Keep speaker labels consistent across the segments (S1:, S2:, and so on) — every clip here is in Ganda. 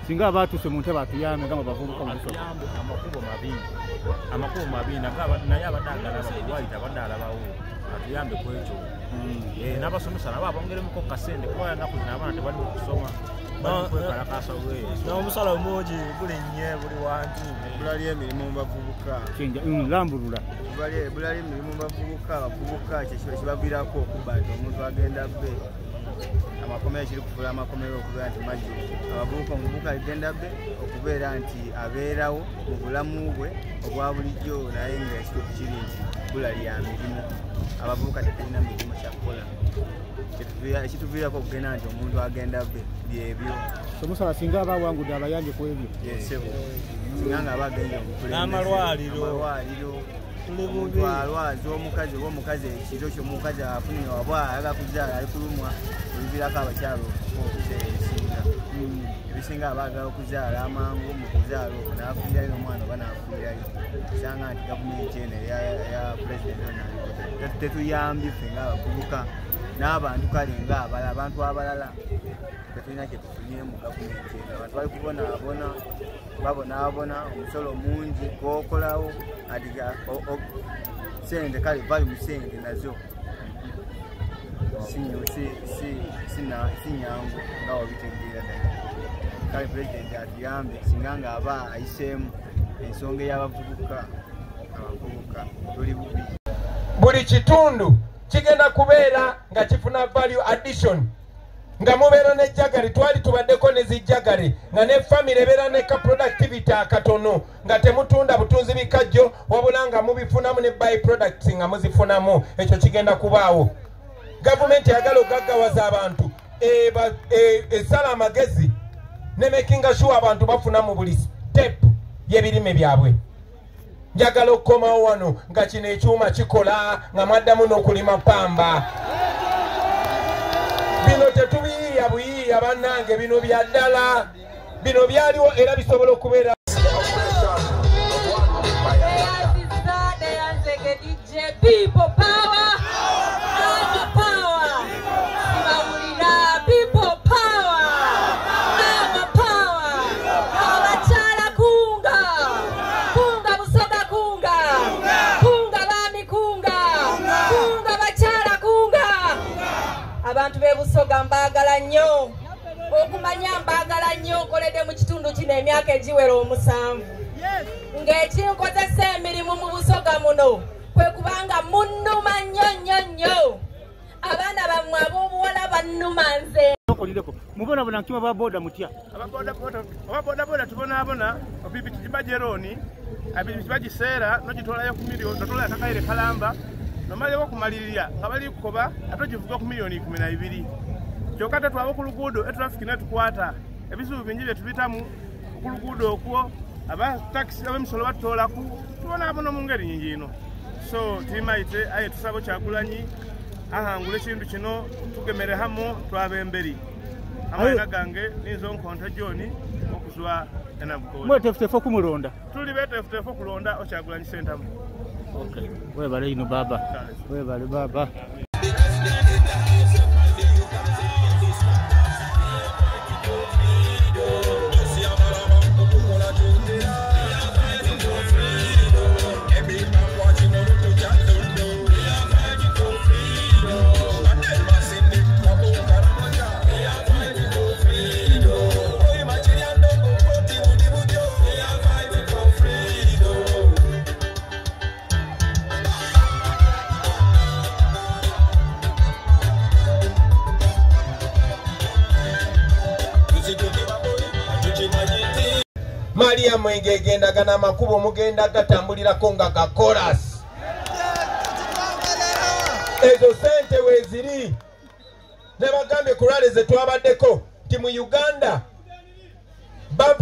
S1: Singa abatuse mu ntebe atuyambe nga bavubuka mu biso
S2: amakubo mabina ngaba naye abadagala bawaita abadala bawo atuyambe kwekyo n'abasomesa nabo abongeremuko kasente kuba nakuzina abaana tebali kusoma balikwekala wewe
S3: n'omusala omungi buli nnye buli wantu bulali emirimu mu bavubuka
S1: lambulula
S3: bulali emirimu mu bavubuka kyekibaviirako okuba nti omuntu agenda bbe amakomero kiri kufuula amakomero okubeera nti majjo abavubuka omuvubuka agenda bbe okubeera nti abeerawo mu bulamu bwe obwa bulijjo naye nga ekituufu kiri nti bulali ya mirimu abavubuka tetulina mirimu kyakukola ekituviirako okugenda nti omuntu agenda bbe byebyo
S1: omusala singa abawangudde abayambe ku ebyo
S3: yesebo singa nga abagenye
S2: n'amalwaliro
S3: omuntu alwaza omukazi oba omukazi ekiro kyomukazi afunye wabwa ayaga kuzaala ali kulumwa ebiviirako abakyalo okusinga ebisinga abaagala okuzaala amangu mu kuzaala okwo naafuirayo n'omwana oba naafuirayo osanga nti gavumenti eno eya pulezidenti tetuyambye ffe ngaabavubuka n'abantu kale ngaabala abantu abalala tetulina kyetufunye mu gavumenti eno abantu bali kubonaabona omusolo mungi gwokolawo adiga sente kale vali mu sente nazo sinyangu nga wabitegeera ddala kale pulezidenti atuyambe singa nga aba ayiseemu ensonga ey'abavubuka tuli bubi
S4: buli kitundu kigenda kubeera nga kifuna value addition nga mubeera ne jagari twali tubaddeko ne zijagari nga ne family ebeera ne ka productivity akatono nga temutunda butunzi bikajjo wabula nga mubifunamu ne by products nga muzifunamu ekyo kigenda kubaawo gavumenti yagala ogaggawaza abantu esala amagezi ne making sure abantu bafuna mu buli step y'ebirime byabwe njagala okukomawo wano nga kino ekyuma kikola nga mwaddamu n'okulima pamba bino tetubiyiiya buyiiya bannange bino bya ddala bino byaliwo era bisobola okubeera
S5: abantu bebusoga mbagala nnyo okumanya mbagala nnyo nkoledde mu kitundu kino emyaka egiwera 7 ng'ekinkozesa emirimu mu busoga muno kwe kubanga munnuma nnyo abaana bammwe ab'obuwala bannuma nze
S1: mubonabona nkima baboda mutya
S6: ababodaboda tubonaabona opipiki gibajeroni abipiki bagiseera nogitolayo ku miliyoni notolayo akakaire kalamba nomalewo okumalirira nga bali kukoba ate ogivuga ku miliyoni 12 kyokka tetwaba ku luguudo etrafiki netukwata ebizibu bingi bye tubitamu ku luguudo okwo abatakisi ab'emisolo batutoolaku tubonaabona mu ngeri nyingi ino so timaite aye tusaba Kyagulanyi ahangula ekintu kino tugemere hamu twaba emberi amawanga gange ninzo nkonta joni okuzwa enabukoli
S1: mwetefutefu okumulonda
S6: tuli betefutefu okulonda Kyagulanyi sentamu.
S1: Okay. Webale ino baba. Webale baba.
S4: Maria Mwenge gendagana makubo mugenda gatambulirako nga ga chorus ezo sente weziri ne bagambye kulale ze twabaddeko ti mu Uganda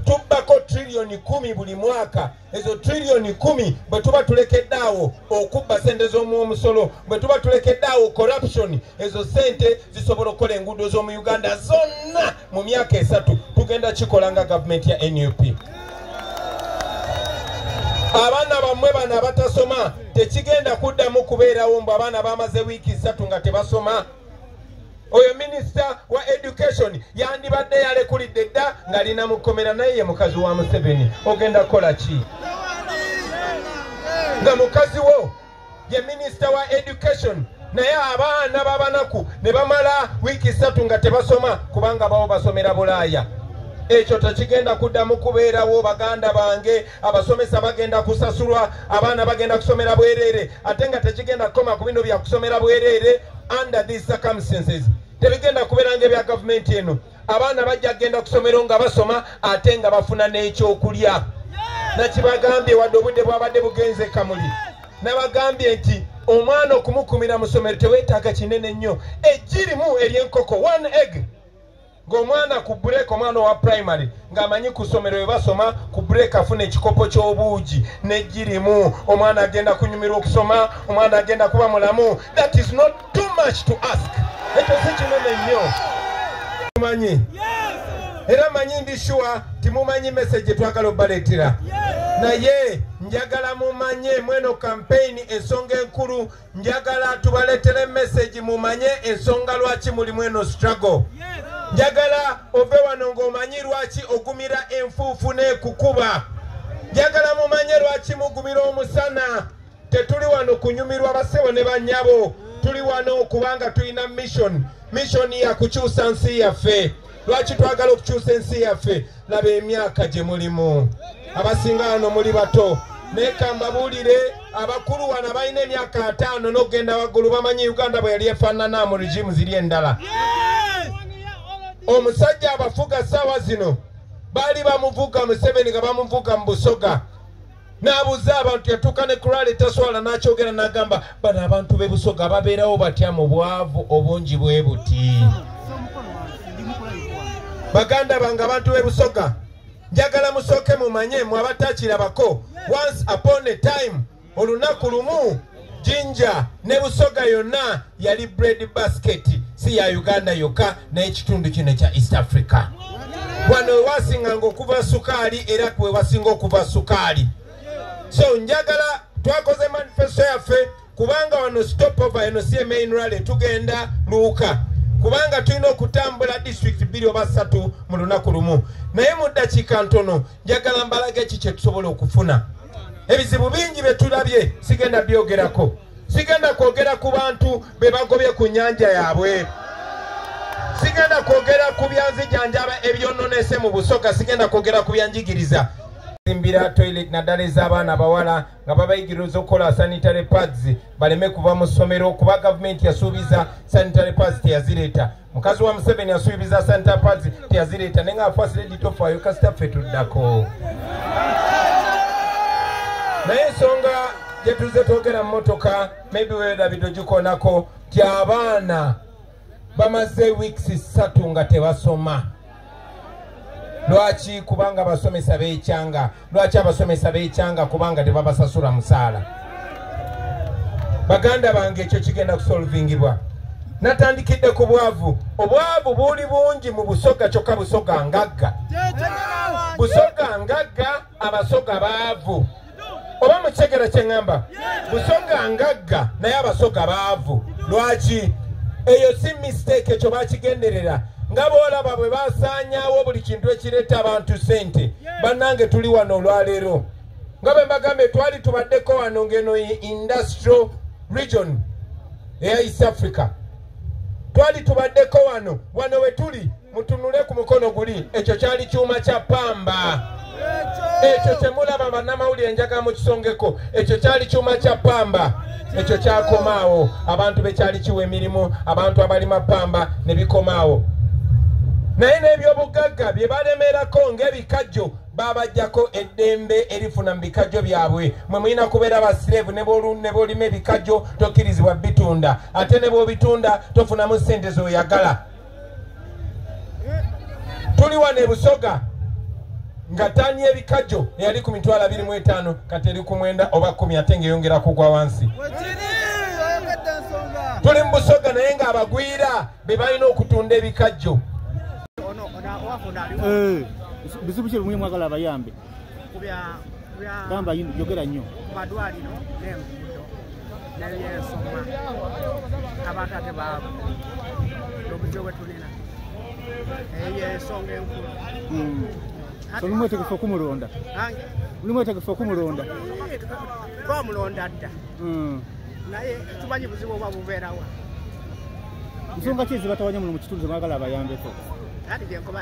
S4: tubbako trillioni 10 buli mwaka ezo trillioni 10 bwe tuba tulekeddaawo okubba sente z'omusolo bwe tuba tulekeddaawo corruption ezo sente zisobola okukola enguudo z'omu Uganda zonna mu myaka 3 tugenda kikola nga gavumenti ya NUP. Abaana bammwe bana batasoma tekigenda kuddamu kubeerawo mbu abaana bamaze wiiki 3 nga tebasoma oyo minisita wa education yandibadde yalekulidde dda ng'alina mukomera naye ye mukazi wa Museveni. Ogenda kukola ki nga mukazi wo ye minisita wa education naye abaana babanaku ne bamala wiiki 3 nga tebasoma kubanga bawo basomera Bulaaya? Ekyo tekigenda kuddamu kubeerawo. Baganda bange, abasomesa bagenda kusasulwa, abaana bagenda kusomera bwereere, ate nga tekigenda kukoma ku bino bya kusomera bwereere. Under these circumstances tebigenda kubeera ng'ebya gavumenti eno. Abaana bajja kugenda kusomero nga basoma ate nga bafuna n'ekyokulya. Nakibagambye wadde obudde bwabadde bugenze Kamuli, nabagambye nti omwana okumukumira mu ssomero teweetaaga kinene nnyo. Ejjirimu ery'enkoko, 1 egg. Ng'omwana ku break, omwana wa primary ng'amanyi ku ssomero we basoma ku break afuna ekikopo ky'obuugi n'ejjirimu, omwana agenda kunyumirwa okusoma, omwana agenda kuba mulamu. That is not too much to ask. Ekyo si kinene nnyo. Mumanyi era manyi ndi sure timumanyi message twagala obaleetera, naye njagala mumanye mweno campaign ensonga enkulu, njagala tubaleetere message mumanye ensonga lwaki muli mweno struggle. Njagala ove wano ng'omanyi lwaki ogumira enfuufu n'ekukuba. Njagala mumanye lwaki mugumira omusana. Tetuli wano kunyumirwa bassebo ne bannyabo, tuli wano kubanga tulina mission ya kukyusa nsi yaffe. Lwaki twagala okukyusa ensi yaffe? Laba emyaka gye mulimu, abasinga wano muli bato. Neka mbabuulire abakulu wano balina emyaka 5 n'okugenda waggulu bamanyi Uganda bwe yali efaanana mu regimu ziri endala. Omusajja abafuga ssaawa zino baali bamuvuga Museveni nga bamuvuga mu Busoga. N'abuuza abantu, yatuuka ne Kurale taswala n'akyogera n'agamba bano abantu b'e Busoga babeerawo batya mu bwavu obungi bwe buti. Baganda bange abantu b'e Busoga, njagala musooke mumanye mmwe abatakirabako, once upon a time, olunaku lumu, Jinja ne Busoga yonna yali bread basket, si ya Uganda yokka n'ekitundu kino kya East Africa. Wano wasinganga okuva sukaali era kwe wasinga okuva sukaali. So njagala twakoze manifesto yaffe kubanga wano stopover eno si main rally tugenda Luuka, kubanga tulina okutambula district 2 oba 3 mu lunaku lumu. Naye mu ddakiika ntono njagala mbalaga eki kye tusobola okufuna. Ebizibu bingi bye tulabye sigenda byogerako. Sigenda kwogera ku bantu be bagobye ku nnyanja yaabwe. Sigenda kwogera ku byanzijanjaba ebyononese mu Busoga. Sigenda kwogera ku byanjigiriza. Zimbira toilet naddala ez'abaana abawala nga babayigiriza okukola sanitary pads baleme kuva mu ssomero kuba gavumenti yasuubiza sanitary pads teyazireeta. Mukazi wa Museveni yasuubiza sanitary pads teyazireeta naye nga first lady tofaayo kasita ffe tuddako. Naye ensonga gye tuze twogera mu motoka maybe weerabidde ogikonako ti abaana bamaze weeks 3 nga tebasoma. Lwaki? Kubanga abasomesa beekyanga. Lwaki abasomesa beekyanga? Kubanga tebabasasula musaala. Baganda bange ekyo kigenda kusolvingibwa. Natandikidde ku bwavu. Obwavu buli bungi mu Busoga kyokka Busoga ngagga. Busoga ngagga, Abasoga baavu. Oba mukyegera kye ŋŋamba? Busoga ngagga naye Abasoga baavu. Lwaki? Eyo si mistake, ekyo bakigenderera. Nga boolaba bwe basaanyaawo buli kintu ekireeta abantu ssente. Bannange tuli wano olwaleero. Nga bwe mbagambe twali tubaddeko wano ng'eno industrial region eya East Africa. Twali tubaddeko wano we tuli mutunule ku mukono guli. Ekyo kyali kyuma kya pamba. Ekyo kye mulaba bannamawulire njagala mukisongeko. Ekyo kyali kyuma kya pamba. Ekyo kyakomaawo. Abantu bekyali kiwa emirimu, abantu abalima pamba ne bikomaawo. Naye n'ebyobugagga bye balemerako ng'ebikajjo babajjako eddembe erifuna mu bikajjo byabwe. Mwe mulina kubeera basireevu ne b'olima ebikajjo tokkirizibwa bitunda, ate ne bw'obitunda tofunamu ssente z'oyagala. Tuli wano e Busoga nga ttaani y'ebikajjo eyali ku mitwalo 25 kati eri ku 9 oba 10 ate ng'eyongera kugwa wansi. Tuli mu Busoga naye ng'abagwira be balina okutunda ebikajjo.
S1: Bizibu ki bimwe mwagala abayambe? Gamba yogera nnyo.
S7: Madwaliro n'enguudo n'ebyensoma abantu ate baavu obuzibu bwe tulina eyo ensonga enkulu
S1: olumwetegefu okumulonda olumwetegefu okumulonda
S7: twamulonda dda naye tumanyi buzibu obwa bubeerawa
S1: nsonga ki ezibatawanya muno mu kitundu zemwagala abayambeko
S7: ati gyenkoba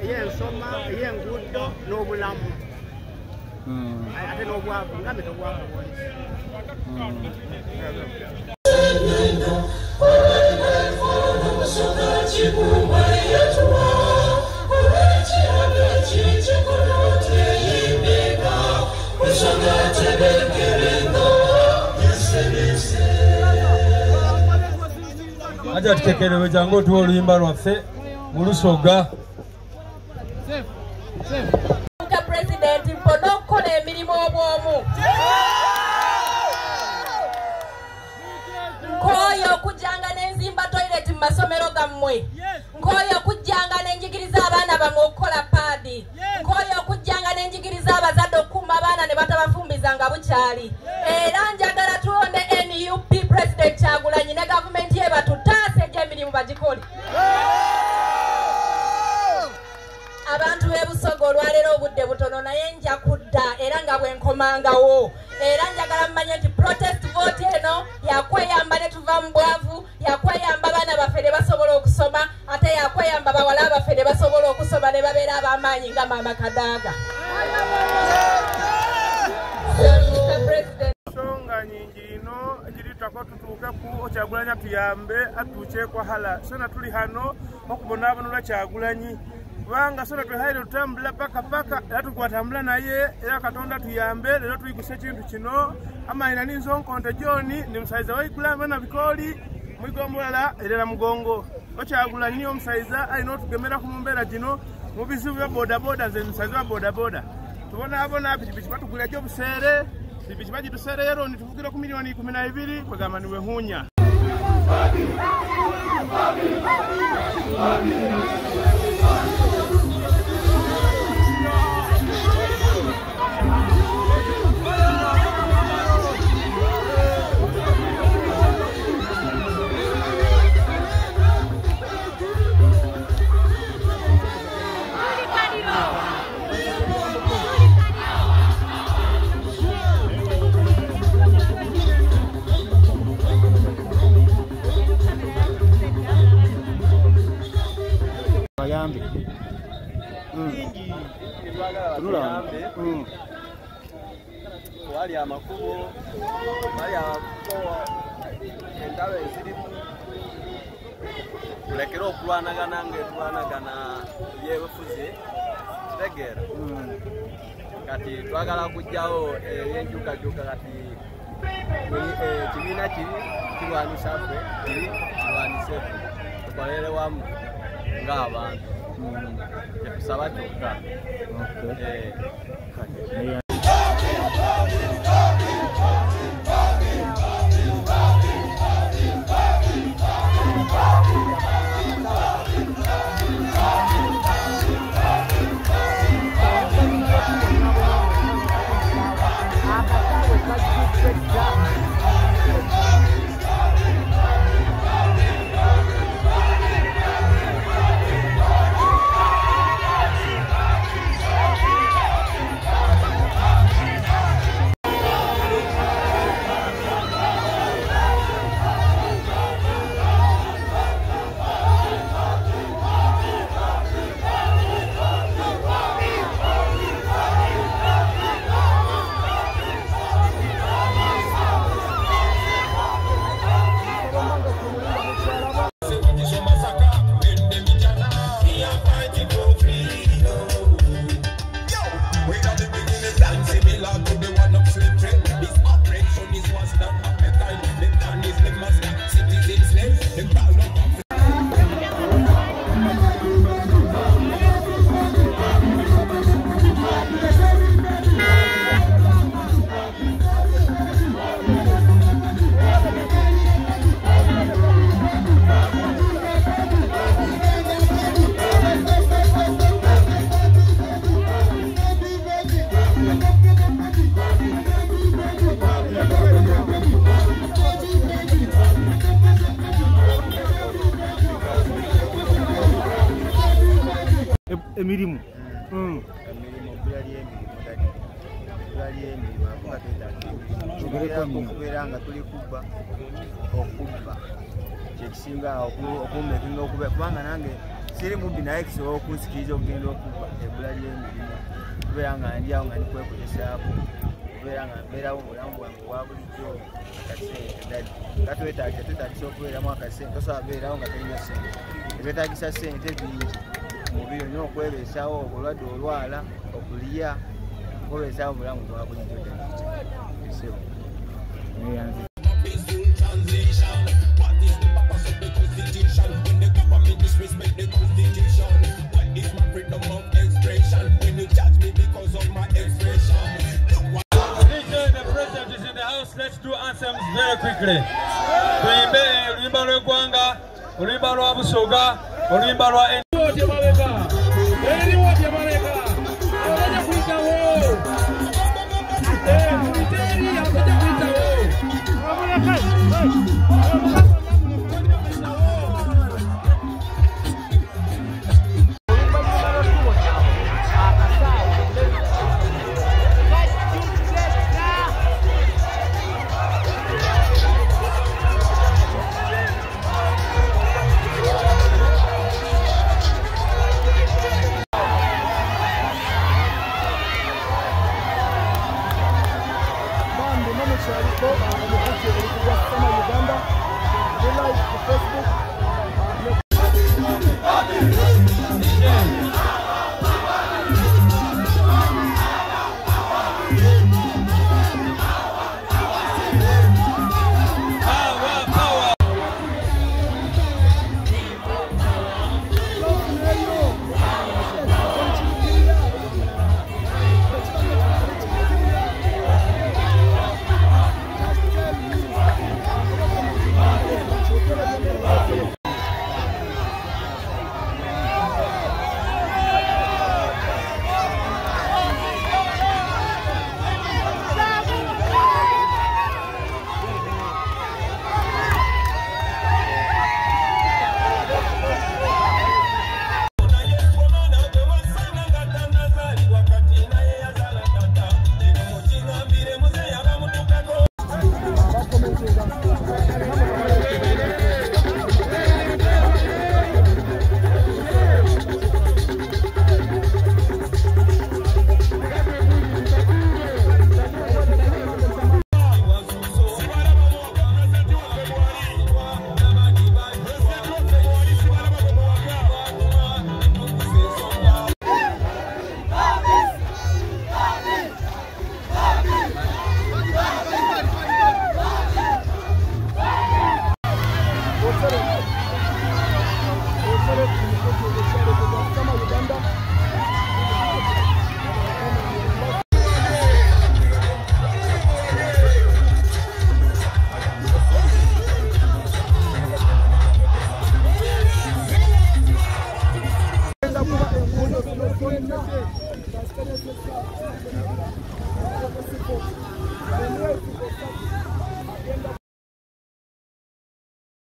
S7: ey'ensoma ey'enguudo n'obulamu ate n'obwavu ngambe tobwavu bwonsi
S8: aja tutekerewe jangu tuwa oluyimba lwaffe mu Lusoga.
S5: President mpona okukola emirimu obwomu nkooyo okujjanga n'enzimba toilet mu masomero gammwe nkooyo okujjanga n'enjigiriza abaana bamwe okukola paadi nkooyo okujjanga n'enjigiriza abazadde okukuuma abaana ne batabafumbiza nga bukyali era njagala tuwonde NUP President Kyagulanyi ne gavumenti ye batutaase egy'emirimu bagikole. Abantu b'ebusoga olwaleero obudde butono naye nja kudda era nga bwenkomangawo era njagala mmanye nti protest vote eno yakweyamba ne tuva mu bwavu yakweyamba abaana baffe ne basobola okusoma ate yakweyamba bawala baffe ne basobola okusoma ne babeera ab'amaanyi nga Maama Kadaaga.
S6: Ensonga nyingi ino egiritaako tutuuke ku Kyagulanyi tuyambe atuuke kwa hala sona tuli hano okubonaabonera Kyagulanyi kubanga sona twehaire tutambula paka era tukwatambula naye era Katonda tuyambe leero tuyiguse ekintu kino amaina ninzonkonte John ni musaiza waigula mbona bikoli mwigo mulala erera mugongo Kyagulanyi omusaiza alina otugemera ku mumbeera gino mu bizibu bya bodaboda ze musaiza wa bodaboda tubona pikipiki batugula gyo buseere pikipiki bagituseere yero nituvugira ku milioni 12 kwegamba niwe hunya.
S1: bayambe
S3: wali amakubo wali amakubo endalo ezirimu tulekera okulwanagana ng'etulwanagana byebufuzi tegeera kati twagala kujjawo enjukajuka kati kibiina kiri kirwanisa ffe kiri kirwanise ffe tukolere wamu ng'abantu tetusaba kyokka.
S1: emirimu
S3: okubeera nga tuli kubba okubba kyekisinga okumekinga okuba kubanga nange siri mubbi naye kisobola okunsikiriza okugenda okubba ebbula ly'emirimu kubeera nga ndyawo nga ndikwekwezesaako okubeera nga mbeerawo obulamu bwange obwa bulijjo akasente dadi nga twetagisa okubeeramu akasente tosobola kubeerawo nga talina sente ebyetagisa sente bingi mubiri olina okwebeesawo obulwadde olwala okulya okubeesawo obulamu bwa bulijjo
S8: Let's do anthems very quickly. Tuimbe oluyimba lw'eggwanga, oluyimba lwa Busoga, oluyimba lwa